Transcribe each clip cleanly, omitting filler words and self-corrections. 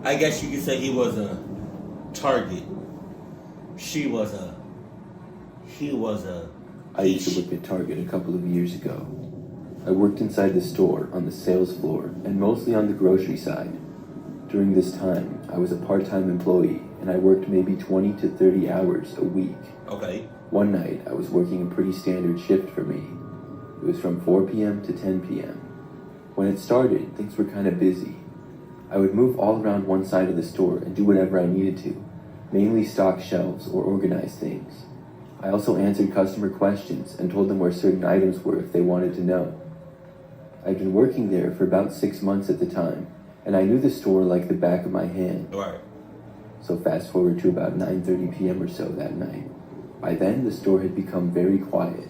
I guess you could say he was a target. She was a. He was a. I used to work at Target a couple of years ago. I worked inside the store on the sales floor and mostly on the grocery side. During this time, I was a part-time employee and I worked maybe 20 to 30 hours a week. Okay. One night, I was working a pretty standard shift for me. It was from 4 p.m. to 10 p.m. When it started, things were kind of busy. I would move all around one side of the store and do whatever I needed to, mainly stock shelves or organize things. I also answered customer questions and told them where certain items were if they wanted to know. I'd been working there for about 6 months at the time, and I knew the store like the back of my hand. Right. So fast forward to about 9:30 p.m. or so that night. By then, the store had become very quiet.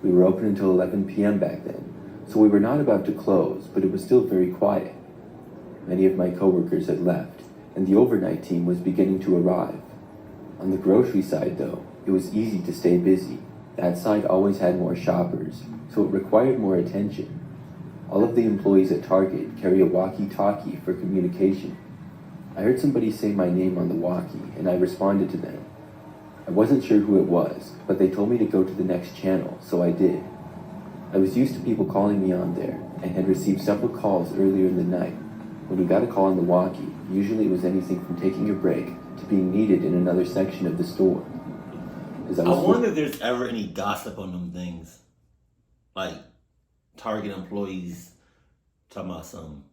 We were open until 11 p.m. back then, so we were not about to close, but it was still very quiet. Many of my coworkers had left, and the overnight team was beginning to arrive. On the grocery side, though, it was easy to stay busy. That side always had more shoppers, so it required more attention. All of the employees at Target carry a walkie-talkie for communication. I heard somebody say my name on the walkie, and I responded to them. I wasn't sure who it was, but they told me to go to the next channel, so I did. I was used to people calling me on there, and had received several calls earlier in the night. When we got a call on the walkie, usually it was anything from taking a break to being needed in another section of the store. I wonder if there's ever any gossip on them things. Like, Target employees talking about something.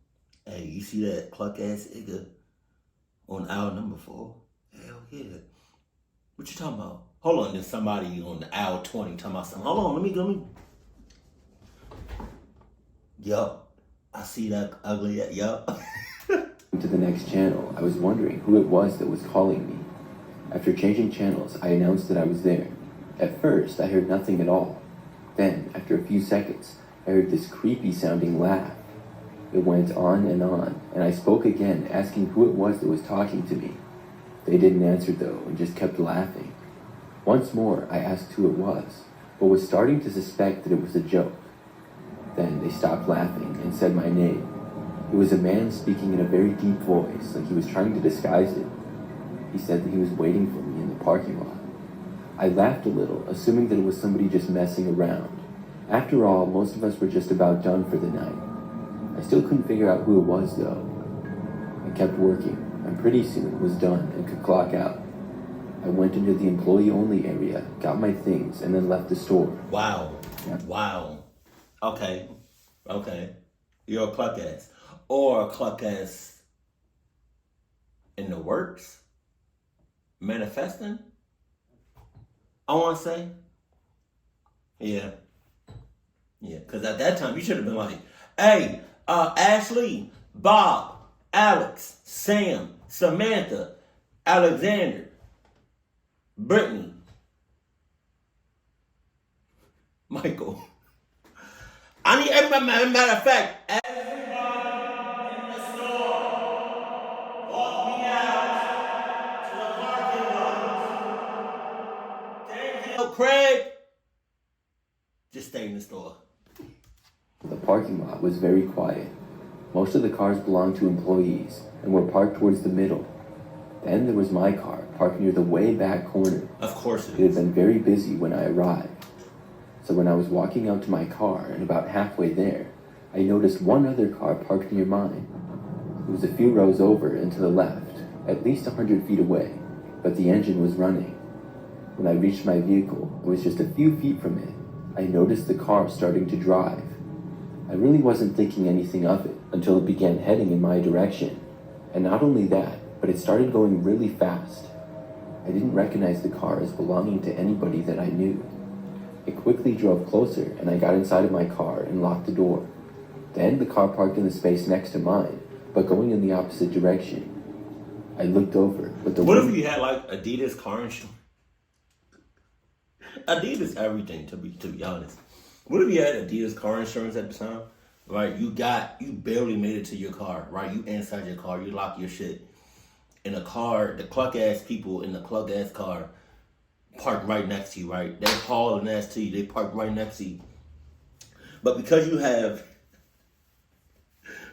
Hey, you see that cluck ass nigga on aisle number 4? Hell yeah. What you talking about? Hold on, there's somebody on the aisle 20 talking about something. Hold on, let me. Yup, I see that ugly. Yup. To the next channel, I was wondering who it was that was calling me. After changing channels, I announced that I was there. At first, I heard nothing at all. Then, after a few seconds, I heard this creepy sounding laugh. It went on, and I spoke again, asking who it was that was talking to me. They didn't answer though, and just kept laughing. Once more, I asked who it was, but was starting to suspect that it was a joke. Then they stopped laughing and said my name. It was a man speaking in a very deep voice, like he was trying to disguise it. He said that he was waiting for me in the parking lot. I laughed a little, assuming that it was somebody just messing around. After all, most of us were just about done for the night. I still couldn't figure out who it was though. I kept working, and pretty soon was done and could clock out. I went into the employee-only area, got my things, and then left the store. Wow. Yeah. Wow. Okay. You're a cluck ass. Or a cluck ass in the works? Manifesting? I want to say. Yeah. Because at that time, you should have been like, hey, Ashley, Bob, Alex, Sam, Samantha, Alexander, Brittany, Michael. I need, matter of fact, everybody in the store, walk me out to the parking lot. Thank you, Craig. Just stay in the store. The parking lot was very quiet. Most of the cars belonged to employees and were parked towards the middle. Then there was my car, parked near the way back corner. Of course it It had is. been very busy when I arrived. So when I was walking out to my car and about halfway there, I noticed one other car parked near mine. It was a few rows over and to the left, at least 100 feet away, but the engine was running. When I reached my vehicle, it was just a few feet from it. I noticed the car starting to drive. I really wasn't thinking anything of it until it began heading in my direction. And not only that, but it started going really fast. I didn't recognize the car as belonging to anybody that I knew. It quickly drove closer, and I got inside of my car and locked the door. Then the car parked in the space next to mine, but going in the opposite direction. I looked over, but the What if you had like Adidas car insurance? Adidas everything, to be honest. What if you had Adidas car insurance at the time? Right, you barely made it to your car, right? You inside your car, you lock your shit in a car. The cluck ass people in the cluck ass car park right next to you, right? They hauling ass to you. They park right next to you. But because you have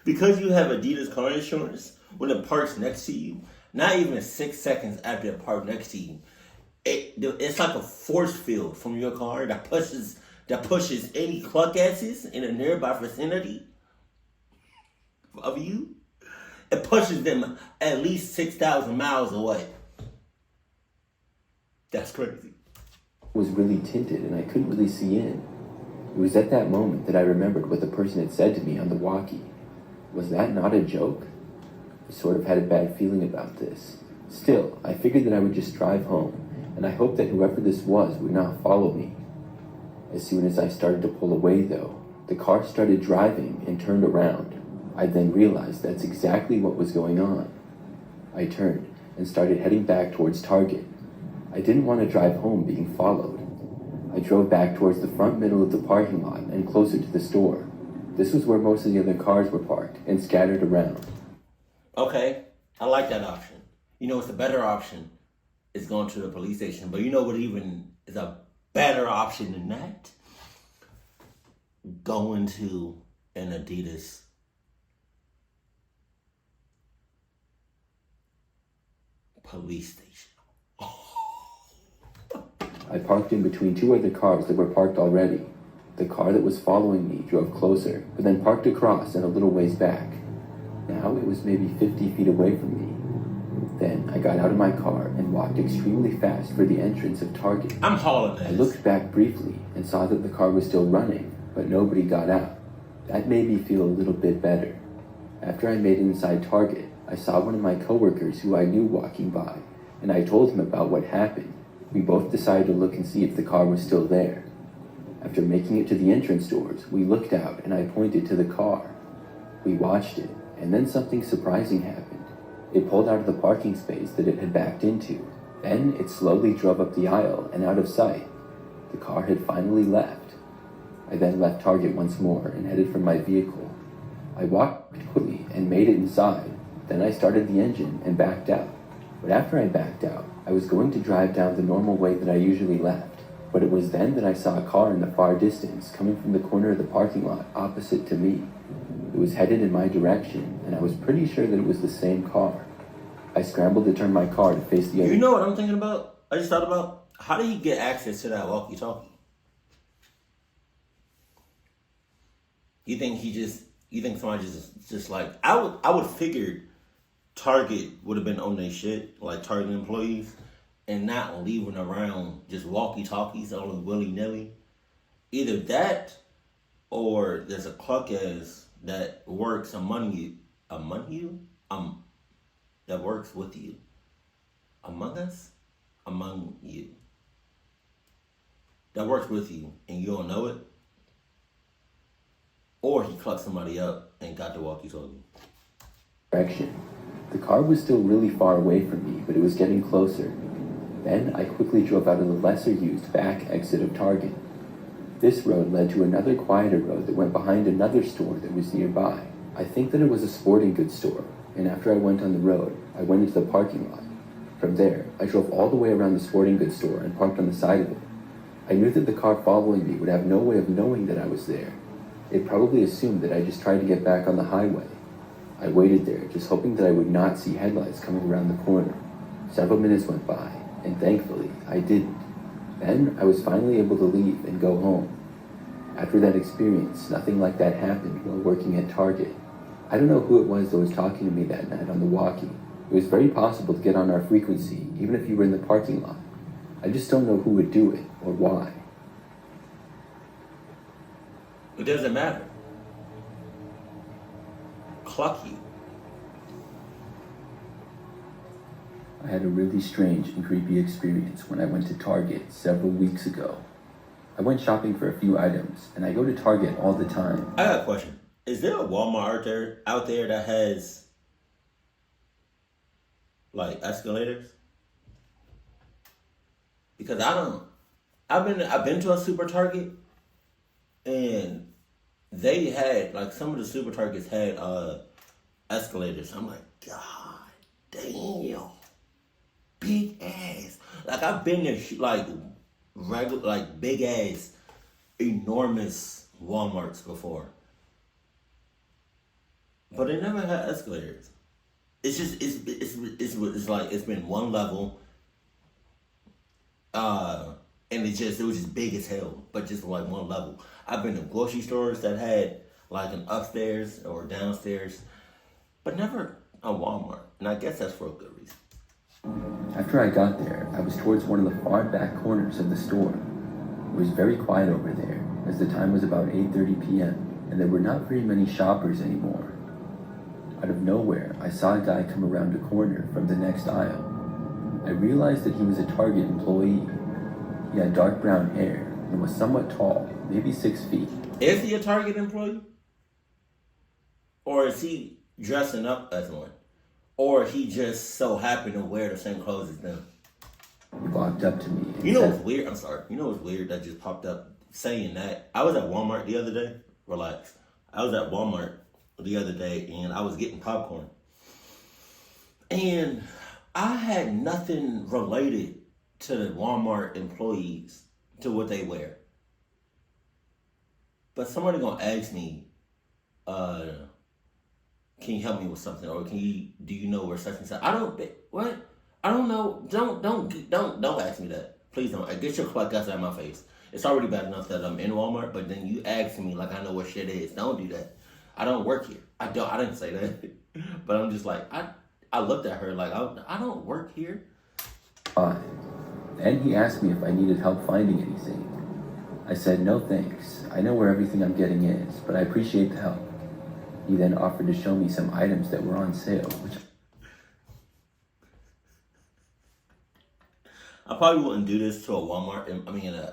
Because you have Adidas car insurance, when it parks next to you, not even 6 seconds after it parked next to you, it's like a force field from your car that pushes any cluck asses in a nearby vicinity of you. It pushes them at least 6,000 miles away. That's crazy. It was really tinted and I couldn't really see in. It was at that moment that I remembered what the person had said to me on the walkie. Was that not a joke? I sort of had a bad feeling about this. Still, I figured that I would just drive home, and I hoped that whoever this was would not follow me. As soon as I started to pull away, though, the car started driving and turned around. I then realized that's exactly what was going on. I turned and started heading back towards Target. I didn't want to drive home being followed. I drove back towards the front middle of the parking lot and closer to the store. This was where most of the other cars were parked and scattered around. Okay, I like that option. You know, it's a better option is going to the police station. But you know what even is a better option than that? Going to an Adidas police station. I parked in between two other cars that were parked already. The car that was following me drove closer, but then parked across and a little ways back. Now it was maybe 50 feet away from me. Then I got out of my car and walked extremely fast for the entrance of Target. I'm hauling this. I looked back briefly and saw that the car was still running, but nobody got out. That made me feel a little bit better. After I made it inside Target, I saw one of my coworkers who I knew walking by, and I told him about what happened. We both decided to look and see if the car was still there. After making it to the entrance doors, we looked out and I pointed to the car. We watched it, and then something surprising happened. It pulled out of the parking space that it had backed into. Then it slowly drove up the aisle and out of sight. The car had finally left. I then left Target once more and headed for my vehicle. I walked quickly and made it inside. Then I started the engine and backed out. But after I backed out, I was going to drive down the normal way that I usually left. But it was then that I saw a car in the far distance coming from the corner of the parking lot opposite to me. It was headed in my direction, and I was pretty sure that it was the same car. I scrambled to turn my car to face the other. You know what I'm thinking about? I just thought about, how did he get access to that walkie-talkie? You think somebody just like, I would figure Target would have been on their shit, like Target employees, and not leaving around just walkie-talkies on willy-nilly. Either that, or there's a cluck ass that works among you, that works with you, among us, among you, that works with you, and you don't know it. Or he clucked somebody up and got the walkie-talkie. Direction. The car was still really far away from me, but it was getting closer. Then I quickly drove out of the lesser-used back exit of Target. This road led to another quieter road that went behind another store that was nearby. I think that it was a sporting goods store, and after I went on the road, I went into the parking lot. From there, I drove all the way around the sporting goods store and parked on the side of it. I knew that the car following me would have no way of knowing that I was there. It probably assumed that I just tried to get back on the highway. I waited there, just hoping that I would not see headlights coming around the corner. Several minutes went by, and thankfully, I didn't. Then, I was finally able to leave and go home. After that experience, nothing like that happened while working at Target. I don't know who it was that was talking to me that night on the walkie. It was very possible to get on our frequency, even if you were in the parking lot. I just don't know who would do it, or why. It doesn't matter. Cluck you. I had a really strange and creepy experience when I went to Target several weeks ago. I went shopping for a few items, and I go to Target all the time. I got a question. Is there a Walmart out there that has like escalators? Because I've been to a super Target, and they had, like, some of the super Targets had escalators. I'm like, God damn, big ass. Like, I've been there, like, regular, like, big ass, enormous Walmarts before, but they never had escalators. It's just it's like it's been one level, and it was just big as hell, but just like one level. I've been to grocery stores that had like an upstairs or downstairs, but never a Walmart, and I guess that's for a good reason. After I got there, I was towards one of the far back corners of the store. It was very quiet over there, as the time was about 8:30 p.m., and there were not very many shoppers anymore. Out of nowhere, I saw a guy come around a corner from the next aisle. I realized that he was a Target employee. He had dark brown hair and was somewhat tall, maybe 6 feet. Is he a Target employee? Or is he dressing up as one? Or he just so happened to wear the same clothes as them? He walked up to me and You know said, what's weird? I'm sorry. You know what's weird that just popped up saying that? I was at Walmart the other day. Relax. I was at Walmart the other day and I was getting popcorn. And I had nothing related to the Walmart employees, to what they wear. But somebody gonna ask me, can you help me with something? Or do you know where such and such? What? I don't know. Don't ask me that. Please don't. Get your cluck ass out of my face. It's already bad enough that I'm in Walmart, but then you ask me like I know where shit is. Don't do that. I don't work here. I didn't say that. But I'm just like, I looked at her like, I don't work here. fine. Then he asked me if I needed help finding anything. I said, no thanks. I know where everything I'm getting is, but I appreciate the help. He then offered to show me some items that were on sale, which I probably wouldn't do this to a Walmart,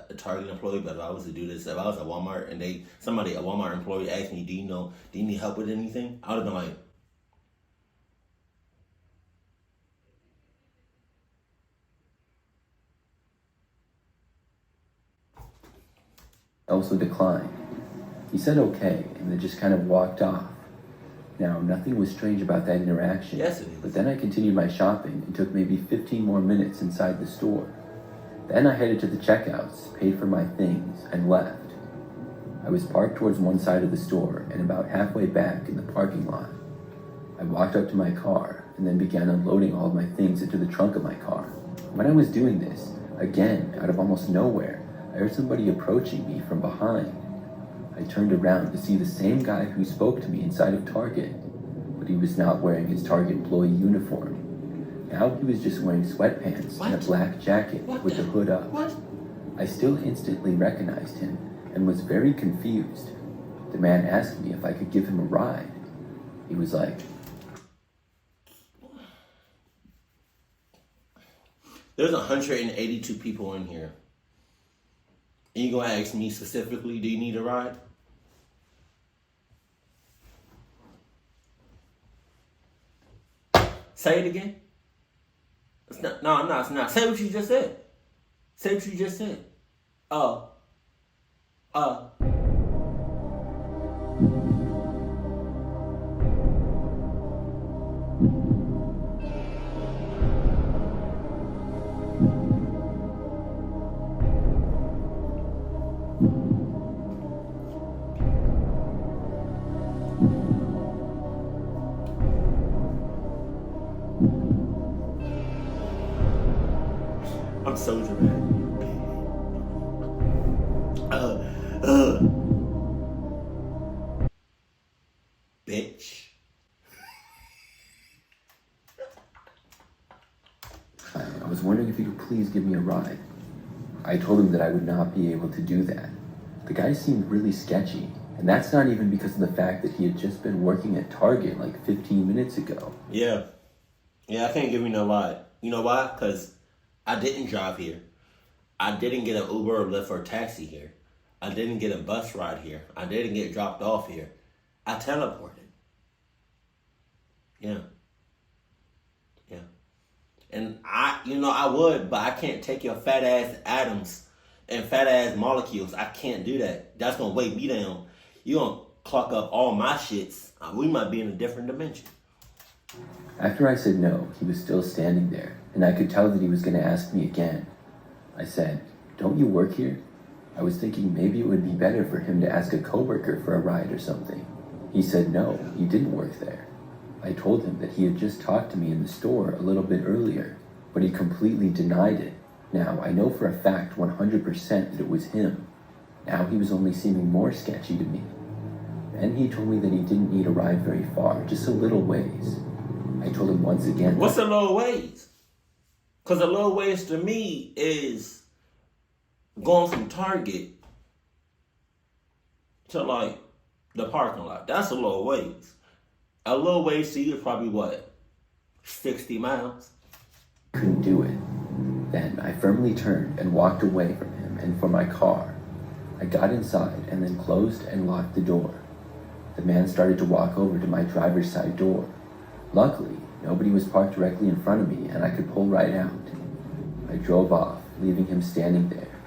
a Target employee, but if I was to do this, if I was at Walmart and a Walmart employee asked me, do you need help with anything? I would have been like, also declined. He said okay, and then just kind of walked off. Now, nothing was strange about that interaction, yes, it is. but then I continued my shopping and took maybe 15 more minutes inside the store. Then I headed to the checkouts, paid for my things, and left. I was parked towards one side of the store and about halfway back in the parking lot. I walked up to my car and then began unloading all of my things into the trunk of my car. When I was doing this, again, out of almost nowhere, I heard somebody approaching me from behind. I turned around to see the same guy who spoke to me inside of Target, but he was not wearing his Target employee uniform. Now he was just wearing sweatpants and a black jacket with the hood up. I still instantly recognized him and was very confused. The man asked me if I could give him a ride. He was like, there's 182 people in here. And you gonna ask me specifically, do you need a ride? Say it again. It's not. No, it's not. Say what you just said. Say what you just said. I'm so dramatic. Bitch. I was wondering if he could please give me a ride. I told him that I would not be able to do that. The guy seemed really sketchy, and that's not even because of the fact that he had just been working at Target like 15 minutes ago. Yeah, I can't give you no ride. You know why? Because I didn't drive here. I didn't get an Uber or Lyft or taxi here. I didn't get a bus ride here. I didn't get dropped off here. I teleported. Yeah. And I would, but I can't take your fat ass atoms and fat ass molecules. I can't do that. That's gonna weigh me down. You gonna clock up all my shits. We might be in a different dimension. After I said no, he was still standing there, and I could tell that he was going to ask me again. I said, don't you work here? I was thinking maybe it would be better for him to ask a coworker for a ride or something. He said no, he didn't work there. I told him that he had just talked to me in the store a little bit earlier, but he completely denied it. Now, I know for a fact 100% that it was him. Now he was only seeming more sketchy to me. Then he told me that he didn't need to ride very far, just a little ways. I told him once again. What's a little ways? Because a little ways to me is going from Target to like the parking lot. That's a little ways. A little ways to you is probably what? 60 miles? Couldn't do it. Then I firmly turned and walked away from him and from my car. I got inside and then closed and locked the door. The man started to walk over to my driver's side door. Luckily, nobody was parked directly in front of me and I could pull right out. I drove off, leaving him standing there.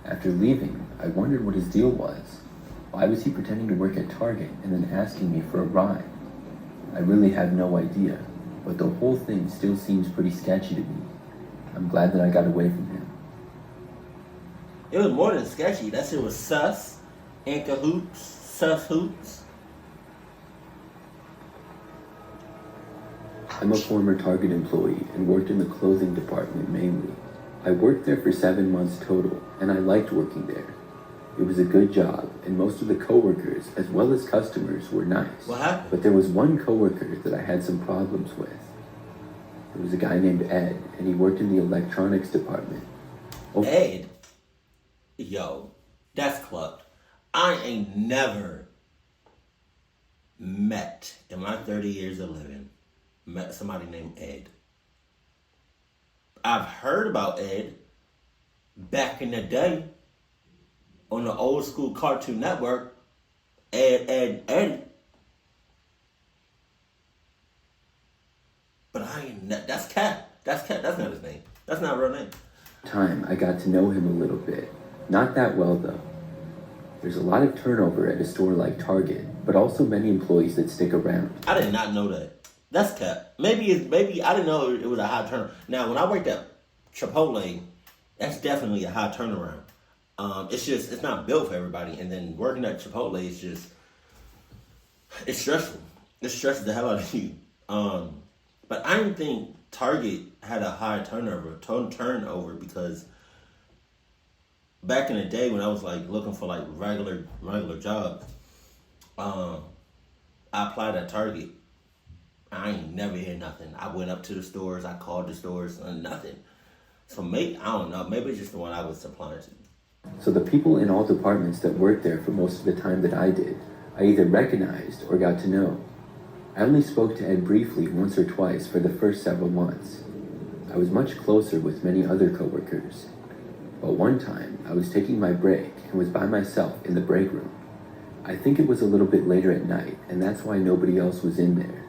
After leaving, I wondered what his deal was. Why was he pretending to work at Target and then asking me for a ride? I really have no idea, but the whole thing still seems pretty sketchy to me. I'm glad that I got away from him. It was more than sketchy. That shit was sus, in cahoots, sus hoots. I'm a former Target employee and worked in the clothing department mainly. I worked there for 7 months total, and I liked working there. It was a good job, and most of the coworkers, as well as customers, were nice. What happened? But there was one coworker that I had some problems with. There was a guy named Ed, and he worked in the electronics department. Oh. Ed? Yo, that's clucked. I ain't never met, in my 30 years of living, met somebody named Ed. I've heard about Ed back in the day on the old school Cartoon Network. Ed. But I ain't, that's Cat. That's not his name. That's not a real name. Time, I got to know him a little bit. Not that well, though. There's a lot of turnover at a store like Target, but also many employees that stick around. I did not know that. That's Cap. Maybe I didn't know it was a high turn. Now, when I worked at Chipotle, that's definitely a high turnaround. It's not built for everybody. And then working at Chipotle is it's stressful. It stresses the hell out of you. But I didn't think Target had a high turnover because back in the day when I was like looking for like regular jobs, I applied at Target. I ain't never hear nothing. I went up to the stores, I called the stores, nothing. So maybe, I don't know, maybe it's just the one I was applying to. So the people in all departments that worked there for most of the time that I did, I either recognized or got to know. I only spoke to Ed briefly once or twice for the first several months. I was much closer with many other coworkers. But one time, I was taking my break and was by myself in the break room. I think it was a little bit later at night, and that's why nobody else was in there.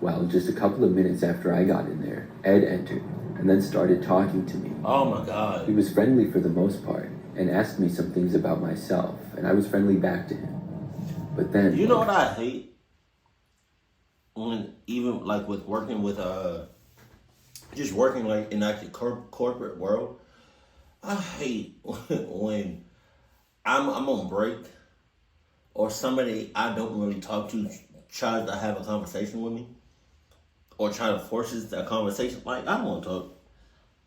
Well, just a couple of minutes after I got in there, Ed entered and then started talking to me. Oh my God. He was friendly for the most part and asked me some things about myself, and I was friendly back to him. But then... You know what I hate? When even like with working with just working like in like the corporate world, I hate when I'm on break or somebody I don't really talk to tries to have a conversation with me or try to forces a conversation. Like, I don't want to talk.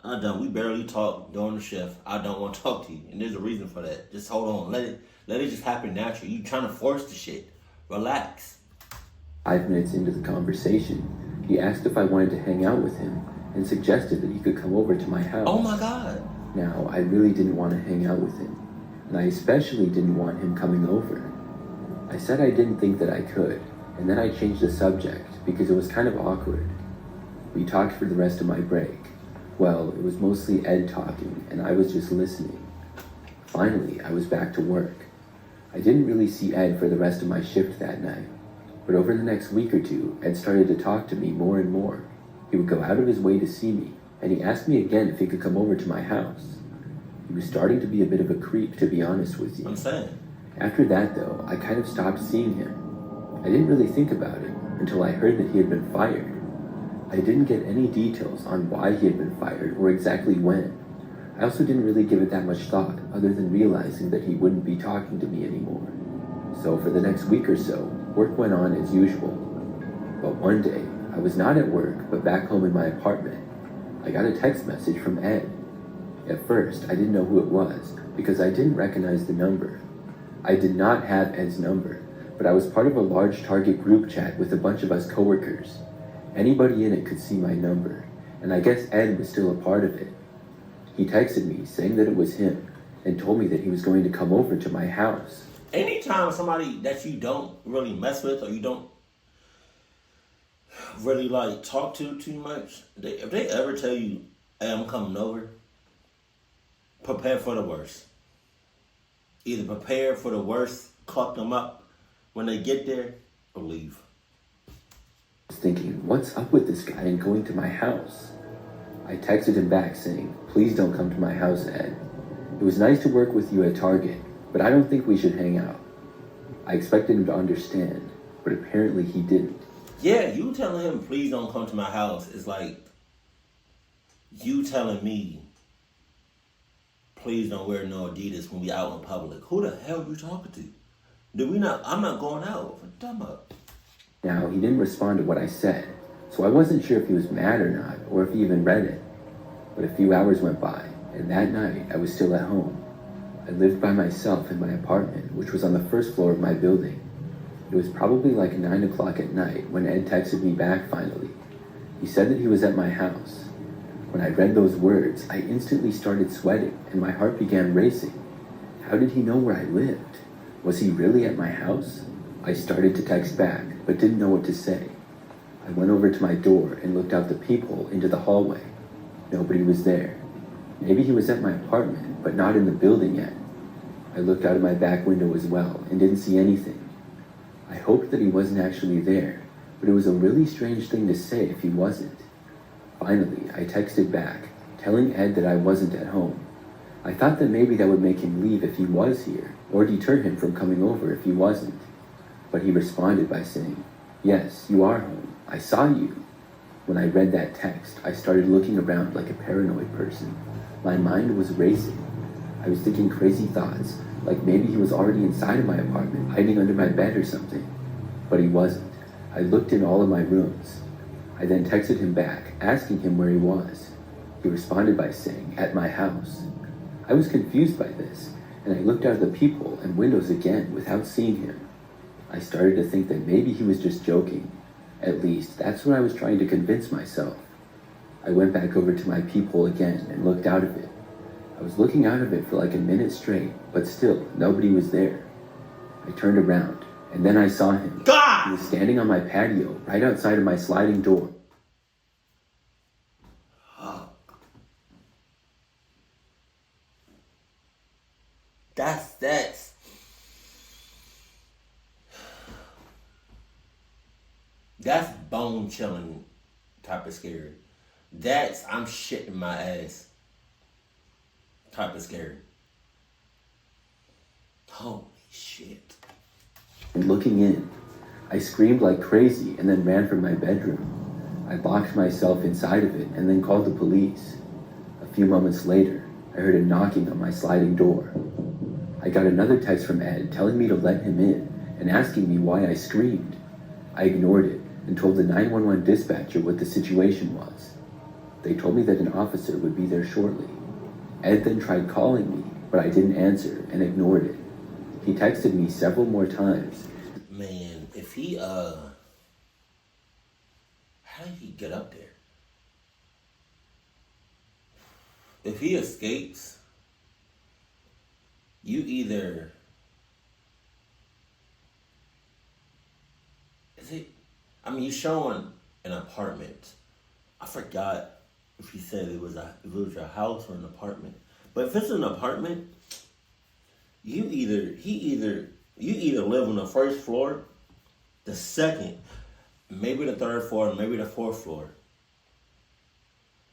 I don't. We barely talk during the shift. I don't want to talk to you, and there's a reason for that. Just hold on. Let it just happen naturally. You trying to force the shit. Relax. 5 minutes into the conversation, he asked if I wanted to hang out with him and suggested that he could come over to my house. Oh my God. Now, I really didn't want to hang out with him, and I especially didn't want him coming over. I said I didn't think that I could, and then I changed the subject because it was kind of awkward. We talked for the rest of my break. Well, it was mostly Ed talking, and I was just listening. Finally, I was back to work. I didn't really see Ed for the rest of my shift that night, but over the next week or two, Ed started to talk to me more and more. He would go out of his way to see me, and he asked me again if he could come over to my house. He was starting to be a bit of a creep, to be honest with you. I'm saying. After that, though, I kind of stopped seeing him. I didn't really think about it until I heard that he had been fired. I didn't get any details on why he had been fired or exactly when. I also didn't really give it that much thought, other than realizing that he wouldn't be talking to me anymore. So for the next week or so, Work went on as usual. But one day, I was not at work, but back home in my apartment. I got a text message from Ed. At first, I didn't know who it was because I didn't recognize the number. I did not have Ed's number, but I was part of a large Target group chat with a bunch of us coworkers. Anybody in it could see my number, and I guess Ed was still a part of it. He texted me saying that it was him and told me that he was going to come over to my house. Anytime somebody that you don't really mess with or you don't really like talk to too much, if they ever tell you, hey, I'm coming over, prepare for the worst. Either prepare for the worst, cluck them up when they get there, or leave. I was thinking, what's up with this guy and going to my house? I texted him back saying, please don't come to my house, Ed. It was nice to work with you at Target, but I don't think we should hang out. I expected him to understand, but apparently he didn't. Yeah, you telling him, please don't come to my house, is like you telling me, please don't wear no Adidas when we out in public. Who the hell are you talking to? I'm not going out. What the about? Now, he didn't respond to what I said, so I wasn't sure if he was mad or not, or if he even read it. But a few hours went by, and that night I was still at home. I lived by myself in my apartment, which was on the first floor of my building. It was probably like 9 o'clock at night when Ed texted me back finally. He said that he was at my house. When I read those words, I instantly started sweating and my heart began racing. How did he know where I lived? Was he really at my house? I started to text back, but didn't know what to say. I went over to my door and looked out the peephole into the hallway. Nobody was there. Maybe he was at my apartment, but not in the building yet. I looked out of my back window as well and didn't see anything. I hoped that he wasn't actually there, but it was a really strange thing to say if he wasn't. Finally, I texted back, telling Ed that I wasn't at home. I thought that maybe that would make him leave if he was here, or deter him from coming over if he wasn't. But he responded by saying, yes, you are home. I saw you. When I read that text, I started looking around like a paranoid person. My mind was racing. I was thinking crazy thoughts, like maybe he was already inside of my apartment, hiding under my bed or something. But he wasn't. I looked in all of my rooms. I then texted him back, asking him where he was. He responded by saying, at my house. I was confused by this, and I looked out of the peephole and windows again without seeing him. I started to think that maybe he was just joking. At least, that's what I was trying to convince myself. I went back over to my peephole again and looked out of it. I was looking out of it for like a minute straight, but still, nobody was there. I turned around, and then I saw him. God! He was standing on my patio, right outside of my sliding door. That's bone chilling type of scary. That's I'm shitting my ass type of scary. Holy shit. And looking in, I screamed like crazy and then ran from my bedroom. I locked myself inside of it and then called the police. A few moments later, I heard a knocking on my sliding door. I got another text from Ed telling me to let him in and asking me why I screamed. I ignored it and told the 911 dispatcher what the situation was. They told me that an officer would be there shortly. Ed then tried calling me, but I didn't answer and ignored it. He texted me several more times. Man, if he, how did he get up there? If he escapes, you either, you're showing an apartment. I forgot if he said if it was your house or an apartment. But if it's an apartment, you either live on the first floor, the second, maybe the third floor, maybe the fourth floor.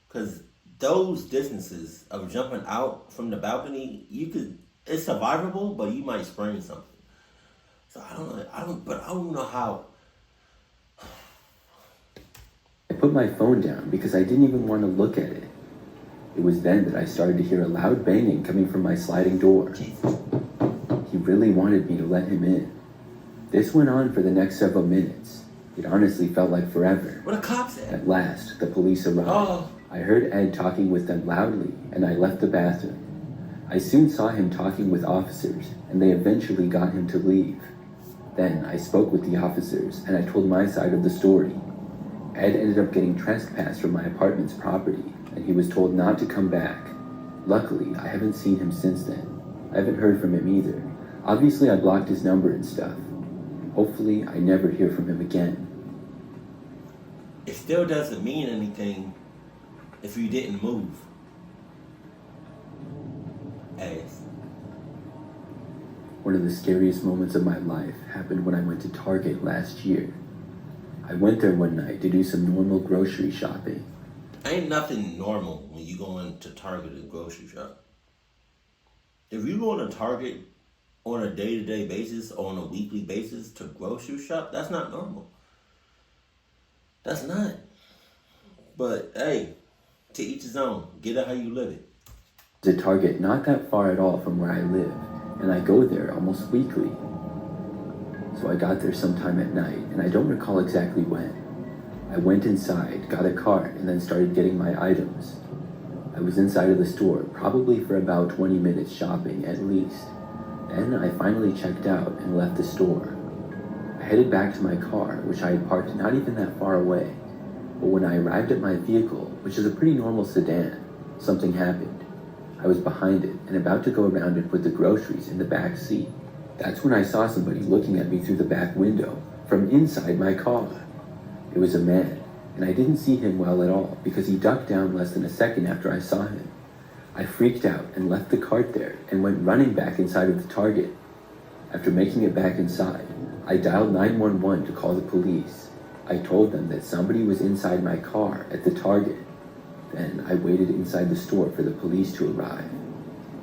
Because those distances of jumping out from the balcony, it's survivable, but you might sprain something. So I don't know how. I put my phone down because I didn't even want to look at it. It was then that I started to hear a loud banging coming from my sliding door. He really wanted me to let him in. This went on for the next several minutes. It honestly felt like forever. Where the cops at? At last, the police arrived. Oh. I heard Ed talking with them loudly, and I left the bathroom. I soon saw him talking with officers, and they eventually got him to leave. Then I spoke with the officers, and I told my side of the story. Ed ended up getting trespassed from my apartment's property, and he was told not to come back. Luckily, I haven't seen him since then. I haven't heard from him either. Obviously, I blocked his number and stuff. Hopefully, I never hear from him again. It still doesn't mean anything if you didn't move. Ass. One of the scariest moments of my life happened when I went to Target last year. I went there one night to do some normal grocery shopping. Ain't nothing normal when you go into Target and grocery shop. If you go to Target on a day-to-day basis or on a weekly basis to grocery shop, that's not normal. That's not. But hey, to each his own. Get it how you live it. There's a Target not that far at all from where I live, and I go there almost weekly. So I got there sometime at night, and I don't recall exactly when. I went inside, got a cart, and then started getting my items. I was inside of the store, probably for about 20 minutes shopping at least. Then I finally checked out and left the store. I headed back to my car, which I had parked not even that far away. But when I arrived at my vehicle, which is a pretty normal sedan, something happened. I was behind it and about to go around and put the groceries in the back seat. That's when I saw somebody looking at me through the back window from inside my car. It was a man, and I didn't see him well at all because he ducked down less than a second after I saw him. I freaked out and left the cart there and went running back inside of the Target. After making it back inside, I dialed 911 to call the police. I told them that somebody was inside my car at the Target. Then I waited inside the store for the police to arrive.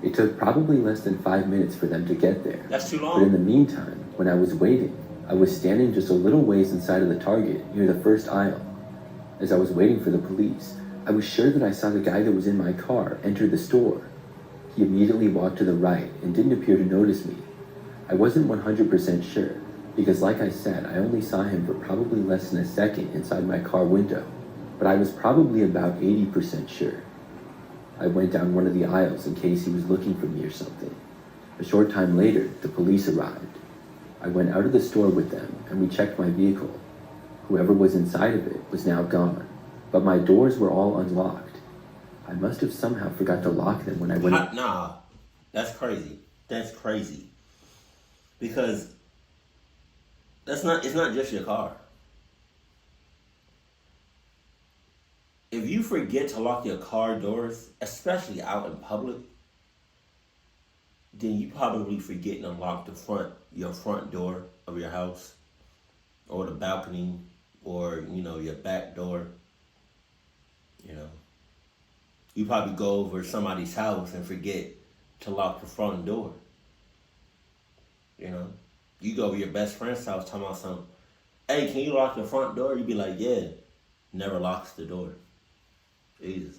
It took probably less than 5 minutes for them to get there. That's too long. But in the meantime, when I was waiting, I was standing just a little ways inside of the Target near the first aisle. As I was waiting for the police, I was sure that I saw the guy that was in my car enter the store. He immediately walked to the right and didn't appear to notice me. I wasn't 100% sure, because like I said, I only saw him for probably less than a second inside my car window, but I was probably about 80% sure. I went down one of the aisles in case he was looking for me or something. A short time later, the police arrived. I went out of the store with them and we checked my vehicle. Whoever was inside of it was now gone, but my doors were all unlocked. I must have somehow forgot to lock them when I went. Nah, that's crazy. That's crazy. Because it's not just your car. If you forget to lock your car doors, especially out in public, then you probably forget to unlock your front door of your house, or the balcony, or your back door. You probably go over somebody's house and forget to lock the front door. You go over your best friend's house talking about something. Hey, can you lock the front door? You'd be like, yeah. Never locks the door. Jesus.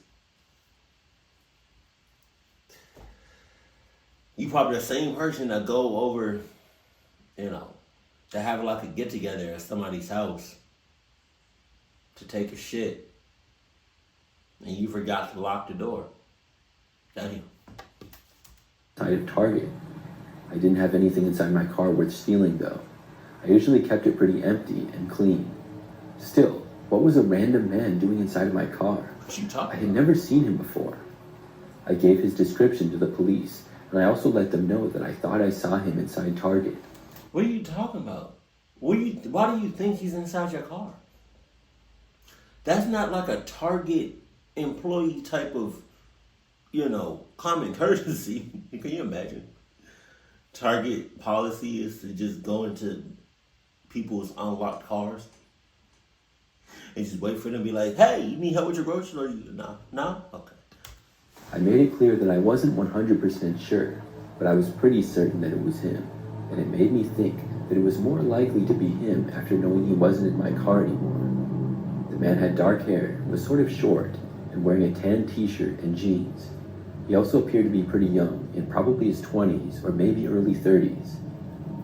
You probably the same person that go over, to have like a get together at somebody's house to take a shit, and you forgot to lock the door. Damn. Side of Target. I didn't have anything inside my car worth stealing though. I usually kept it pretty empty and clean. Still, what was a random man doing inside of my car? What you talking I had never seen him before. I gave his description to the police, and I also let them know that I thought I saw him inside Target. What are you talking about? Why do you think he's inside your car? That's not like a Target employee type of, common courtesy. Can you imagine? Target policy is to just go into people's unlocked cars and just wait for them to be like, hey, you need help with your groceries? No? Okay. I made it clear that I wasn't 100% sure, but I was pretty certain that it was him, and it made me think that it was more likely to be him after knowing he wasn't in my car anymore. The man had dark hair, was sort of short, and wearing a tan t-shirt and jeans. He also appeared to be pretty young, in probably his 20s or maybe early 30s.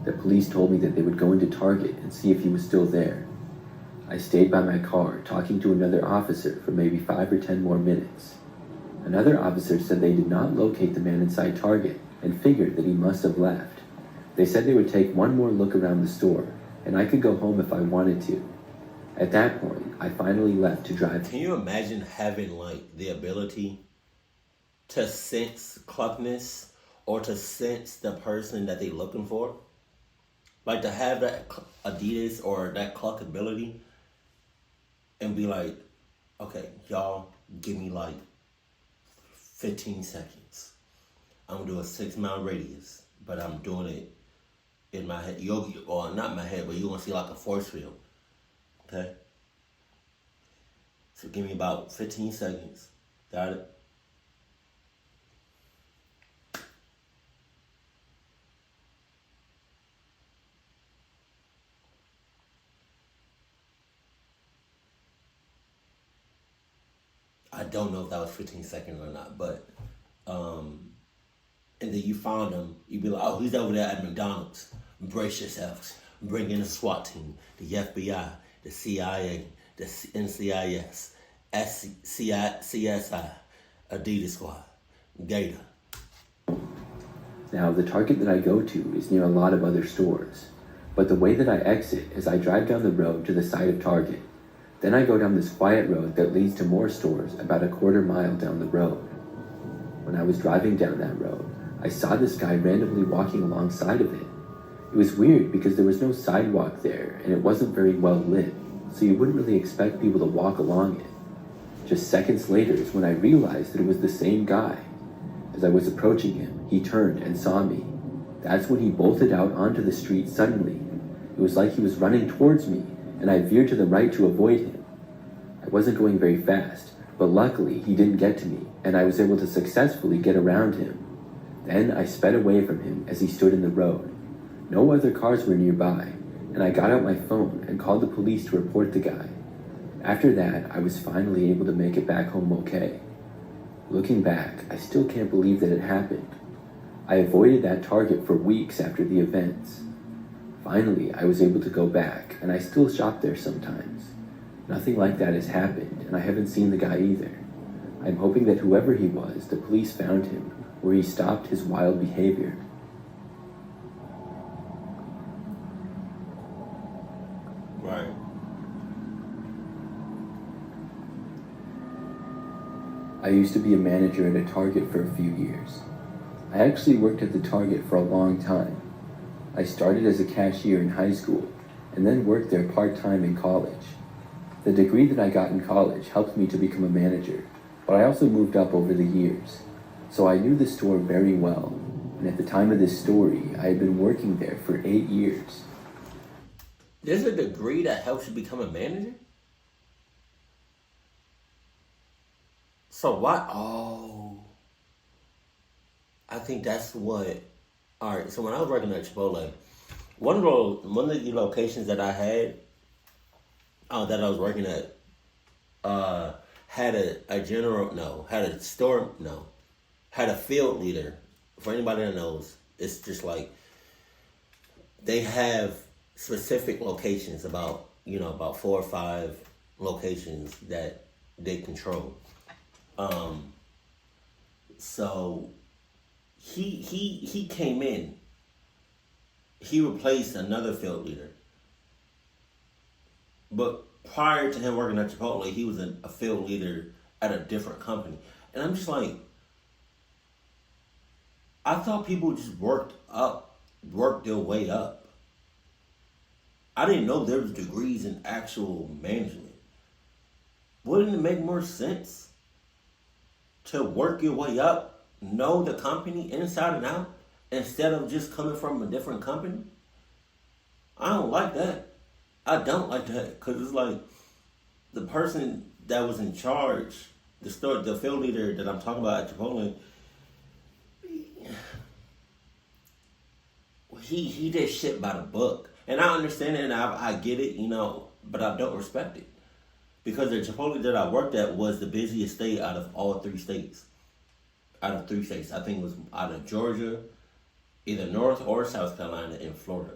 The police told me that they would go into Target and see if he was still there. I stayed by my car talking to another officer for maybe 5 or 10 more minutes. Another officer said they did not locate the man inside Target and figured that he must have left. They said they would take one more look around the store and I could go home if I wanted to. At that point, I finally left to drive. Can you imagine having like the ability to sense cluckness or to sense the person that they're looking for? Like to have that Adidas or that cluck ability and be like, okay, y'all give me like 15 seconds. I'm gonna do a 6-mile radius, but I'm doing it in my head. Or not in my head, but you're gonna see like a force field. Okay? So give me about 15 seconds. Got it? I don't know if that was 15 seconds or not, but and then you found him, you'd be like, oh, he's over there at McDonald's. Brace yourselves. Bring in the SWAT team, the FBI, the CIA, the NCIS, CSI, Adidas Squad, Gattor. Now, the Target that I go to is near a lot of other stores, but the way that I exit is I drive down the road to the side of Target. Then I go down this quiet road that leads to more stores about a quarter mile down the road. When I was driving down that road, I saw this guy randomly walking alongside of it. It was weird because there was no sidewalk there and it wasn't very well lit, so you wouldn't really expect people to walk along it. Just seconds later is when I realized that it was the same guy. As I was approaching him, he turned and saw me. That's when he bolted out onto the street suddenly. It was like he was running towards me, and I veered to the right to avoid him. I wasn't going very fast, but luckily he didn't get to me, and I was able to successfully get around him. Then I sped away from him as he stood in the road. No other cars were nearby, and I got out my phone and called the police to report the guy. After that, I was finally able to make it back home okay. Looking back, I still can't believe that it happened. I avoided that Target for weeks after the events. Finally, I was able to go back, and I still shop there sometimes. Nothing like that has happened, and I haven't seen the guy either. I'm hoping that whoever he was, the police found him, where he stopped his wild behavior. Right. I used to be a manager at a Target for a few years. I actually worked at the Target for a long time. I started as a cashier in high school, and then worked there part-time in college. The degree that I got in college helped me to become a manager, but I also moved up over the years. So I knew the store very well, and at the time of this story, I had been working there for 8 years. There's a degree that helps you become a manager? So why? Oh, I think that's what. All right. So when I was working at Chipotle, one of the locations that I had, that I was working at, had had a field leader. For anybody that knows, it's just like they have specific locations, about 4 or 5 locations that they control. So he came in. He replaced another field leader. But prior to him working at Chipotle, he was a field leader at a different company. And I'm just like, I thought people just worked their way up. I didn't know there was degrees in actual management. Wouldn't it make more sense to work your way up, know the company inside and out, instead of just coming from a different company? I don't like that. I don't like that, because it's like the person that was in charge, the field leader that I'm talking about at Chipotle, he did shit by the book. And I understand it and I get it, but I don't respect it. Because the Chipotle that I worked at was the busiest state out of all 3 states. Out of 3 states. I think it was out of Georgia, either North or South Carolina in Florida.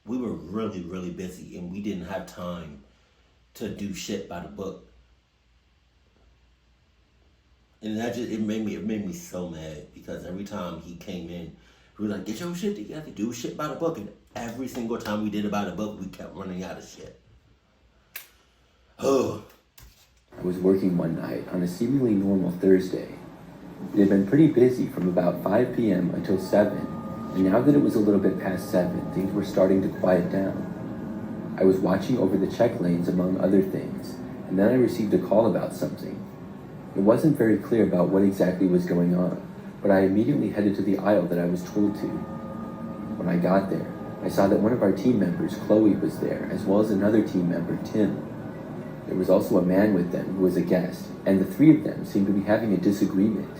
We were really, really busy and we didn't have time to do shit by the book. And it made me so mad because every time he came in, we were like, get your shit together, do shit by the book. And every single time we did it by the book, we kept running out of shit. Oh. I was working one night on a seemingly normal Thursday. It had been pretty busy from about 5 p.m. until 7, and now that it was a little bit past 7, things were starting to quiet down. I was watching over the check lanes among other things, and then I received a call about something. It wasn't very clear about what exactly was going on, but I immediately headed to the aisle that I was told to. When I got there, I saw that one of our team members, Chloe, was there, as well as another team member, Tim. There was also a man with them who was a guest, and the three of them seemed to be having a disagreement.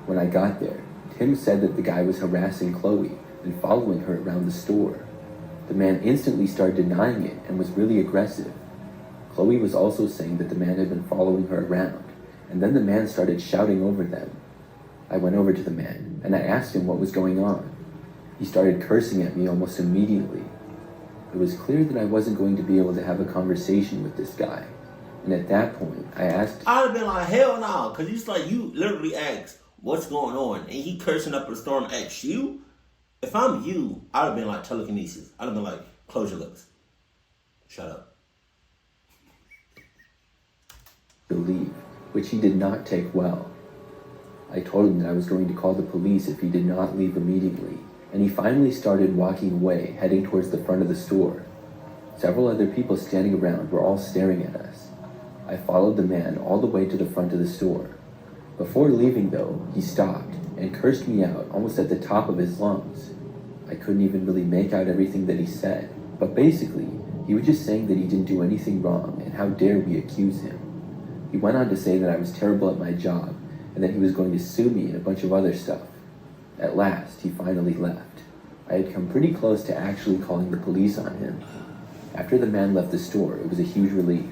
When I got there, Tim said that the guy was harassing Chloe and following her around the store. The man instantly started denying it and was really aggressive. Chloe was also saying that the man had been following her around, and then the man started shouting over them. I went over to the man, and I asked him what was going on. He started cursing at me almost immediately. It was clear that I wasn't going to be able to have a conversation with this guy, and at that point, I asked... I'd have been like, hell no, because it's like you literally asked, what's going on? And he cursing up a storm at you? If I'm you, I'd have been like telekinesis. I'd have been like, close your lips. Shut up. ...to leave, which he did not take well. I told him that I was going to call the police if he did not leave immediately, and he finally started walking away, heading towards the front of the store. Several other people standing around were all staring at us. I followed the man all the way to the front of the store. Before leaving, though, he stopped and cursed me out almost at the top of his lungs. I couldn't even really make out everything that he said, but basically, he was just saying that he didn't do anything wrong and how dare we accuse him. He went on to say that I was terrible at my job and that he was going to sue me and a bunch of other stuff. At last, he finally left. I had come pretty close to actually calling the police on him. After the man left the store, it was a huge relief,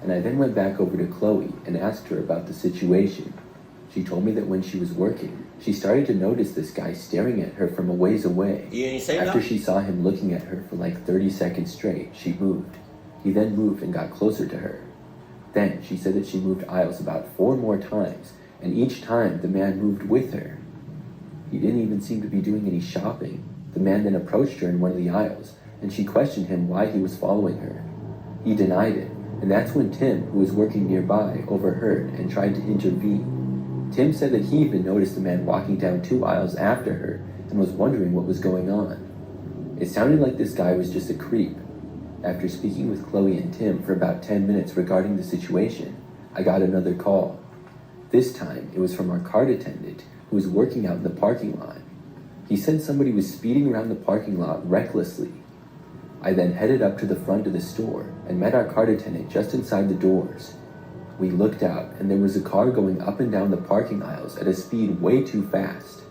and I then went back over to Chloe and asked her about the situation. She told me that when she was working, she started to notice this guy staring at her from a ways away. You ain't say After no? she saw him looking at her for like 30 seconds straight, she moved. He then moved and got closer to her. Then she said that she moved aisles about 4 more times, and each time the man moved with her. He didn't even seem to be doing any shopping. The man then approached her in one of the aisles, and she questioned him why he was following her. He denied it, and that's when Tim, who was working nearby, overheard and tried to intervene. Tim said that he even noticed the man walking down 2 aisles after her and was wondering what was going on. It sounded like this guy was just a creep. After speaking with Chloe and Tim for about 10 minutes regarding the situation, I got another call. This time, it was from our cart attendant, who was working out in the parking lot. He said somebody was speeding around the parking lot recklessly. I then headed up to the front of the store and met our cart attendant just inside the doors. We looked out, and there was a car going up and down the parking aisles at a speed way too fast.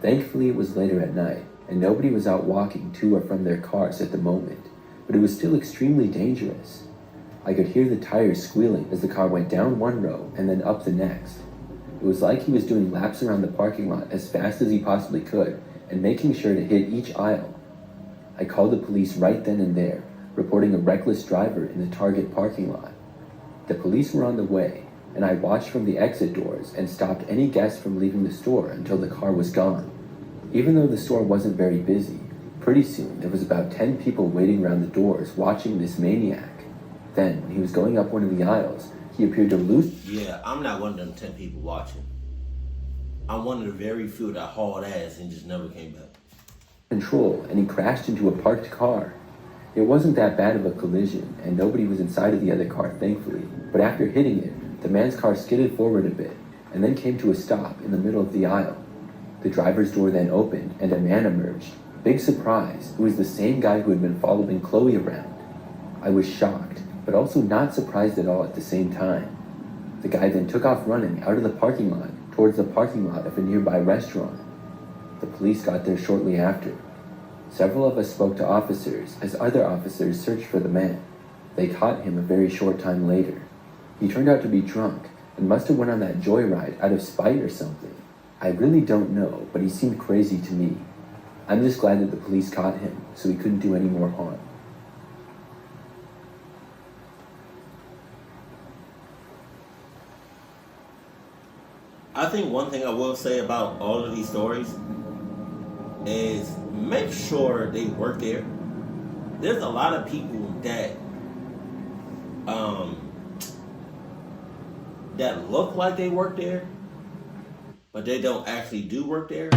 Thankfully, it was later at night, and nobody was out walking to or from their cars at the moment, but it was still extremely dangerous. I could hear the tires squealing as the car went down one row and then up the next. It was like he was doing laps around the parking lot as fast as he possibly could and making sure to hit each aisle. I called the police right then and there, reporting a reckless driver in the Target parking lot. The police were on the way, and I watched from the exit doors and stopped any guests from leaving the store until the car was gone. Even though the store wasn't very busy, pretty soon there was about 10 people waiting around the doors watching this maniac. Then, when he was going up one of the aisles, he appeared to lose... Yeah, I'm not one of them 10 people watching. I'm one of the very few that hauled ass and just never came back. ...control, and he crashed into a parked car. It wasn't that bad of a collision, and nobody was inside of the other car, thankfully. But after hitting it, the man's car skidded forward a bit, and then came to a stop in the middle of the aisle. The driver's door then opened, and a man emerged. Big surprise, who was the same guy who had been following Chloe around. I was shocked, but also not surprised at all at the same time. The guy then took off running out of the parking lot towards the parking lot of a nearby restaurant. The police got there shortly after. Several of us spoke to officers as other officers searched for the man. They caught him a very short time later. He turned out to be drunk and must have went on that joyride out of spite or something. I really don't know, but he seemed crazy to me. I'm just glad that the police caught him, so he couldn't do any more harm. I think one thing I will say about all of these stories is make sure they work there. There's a lot of people that look like they work there, but they don't actually do work there.